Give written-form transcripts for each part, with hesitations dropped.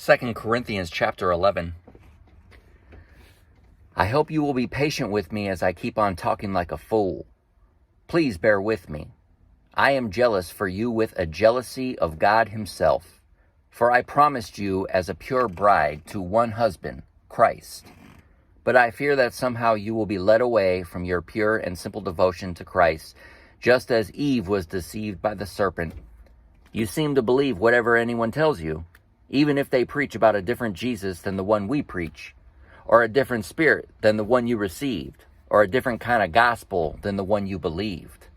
2 Corinthians chapter 11. I hope you will be patient with me as I keep on talking like a fool. Please bear with me. I am jealous for you with a jealousy of God himself. For I promised you as a pure bride to one husband, Christ. But I fear that somehow you will be led away from your pure and simple devotion to Christ, just as Eve was deceived by the serpent. You seem to believe whatever anyone tells you, even if they preach about a different Jesus than the one we preach, or a different spirit than the one you received, or a different kind of gospel than the one you believed.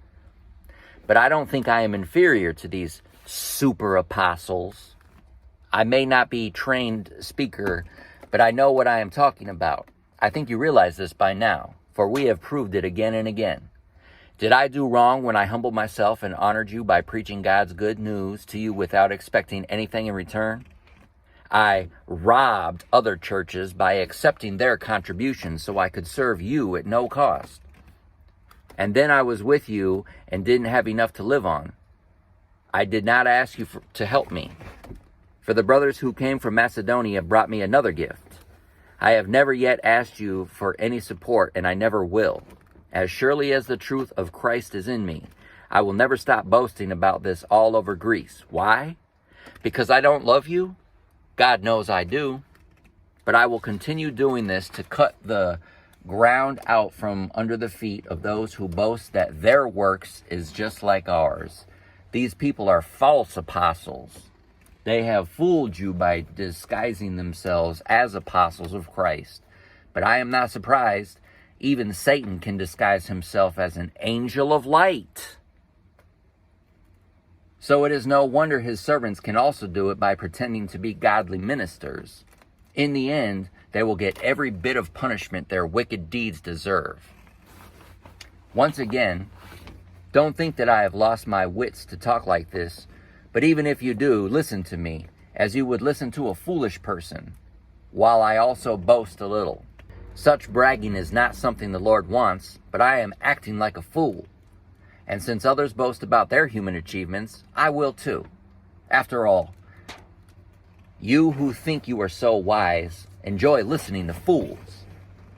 But I don't think I am inferior to these super apostles. I may not be a trained speaker, but I know what I am talking about. I think you realize this by now, for we have proved it again and again. Did I do wrong when I humbled myself and honored you by preaching God's good news to you without expecting anything in return? I robbed other churches by accepting their contributions so I could serve you at no cost. And then I was with you and didn't have enough to live on. I did not ask you to help me. For the brothers who came from Macedonia brought me another gift. I have never yet asked you for any support, and I never will. As surely as the truth of Christ is in me, I will never stop boasting about this all over Greece. Why? Because I don't love you? God knows I do. But I will continue doing this to cut the ground out from under the feet of those who boast that their works is just like ours. These people are false apostles. They have fooled you by disguising themselves as apostles of Christ. But I am not surprised. Even Satan can disguise himself as an angel of light. So it is no wonder his servants can also do it by pretending to be godly ministers. In the end, they will get every bit of punishment their wicked deeds deserve. Once again, don't think that I have lost my wits to talk like this, but even if you do, listen to me, as you would listen to a foolish person, while I also boast a little. Such bragging is not something the Lord wants, but I am acting like a fool. And since others boast about their human achievements, I will too. After all, you who think you are so wise enjoy listening to fools.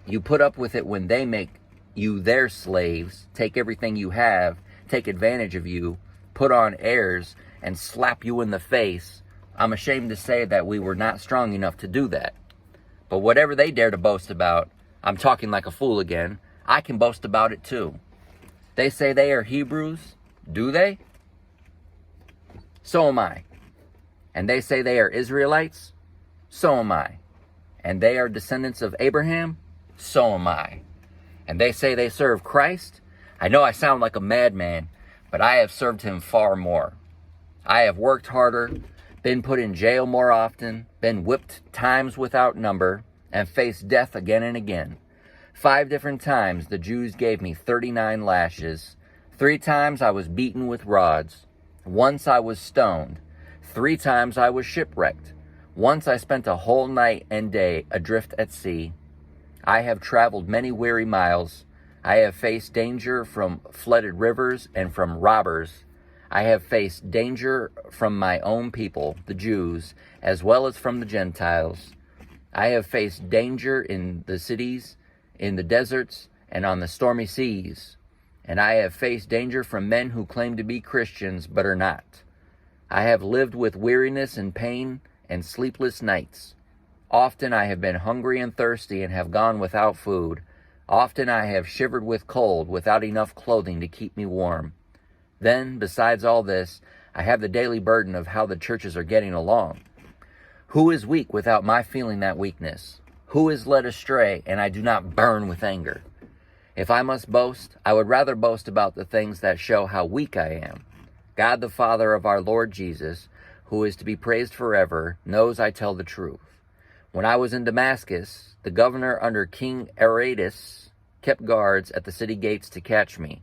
You put up with it when they make you their slaves, take everything you have, take advantage of you, put on airs, and slap you in the face. I'm ashamed to say that we were not strong enough to do that. But whatever they dare to boast about, I'm talking like a fool again, I can boast about it too. They say they are Hebrews. Do they? So am I. And they say they are Israelites. So am I. And they are descendants of Abraham. So am I. And they say they serve Christ. I know I sound like a madman, but I have served him far more. I have worked harder, been put in jail more often, been whipped times without number, and faced death again and again. 5 different times the Jews gave me 39 lashes. 3 times I was beaten with rods. Once I was stoned. 3 times I was shipwrecked. Once I spent a whole night and day adrift at sea. I have traveled many weary miles. I have faced danger from flooded rivers and from robbers. I have faced danger from my own people, the Jews, as well as from the Gentiles. I have faced danger in the cities, in the deserts, and on the stormy seas. And I have faced danger from men who claim to be Christians but are not. I have lived with weariness and pain and sleepless nights. Often I have been hungry and thirsty and have gone without food. Often I have shivered with cold without enough clothing to keep me warm. Then, besides all this, I have the daily burden of how the churches are getting along. Who is weak without my feeling that weakness? Who is led astray, and I do not burn with anger? If I must boast, I would rather boast about the things that show how weak I am. God the Father of our Lord Jesus, who is to be praised forever, knows I tell the truth. When I was in Damascus, the governor under King Aretas kept guards at the city gates to catch me,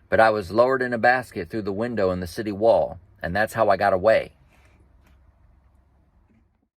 but I was lowered in a basket through the window in the city wall, and that's how I got away.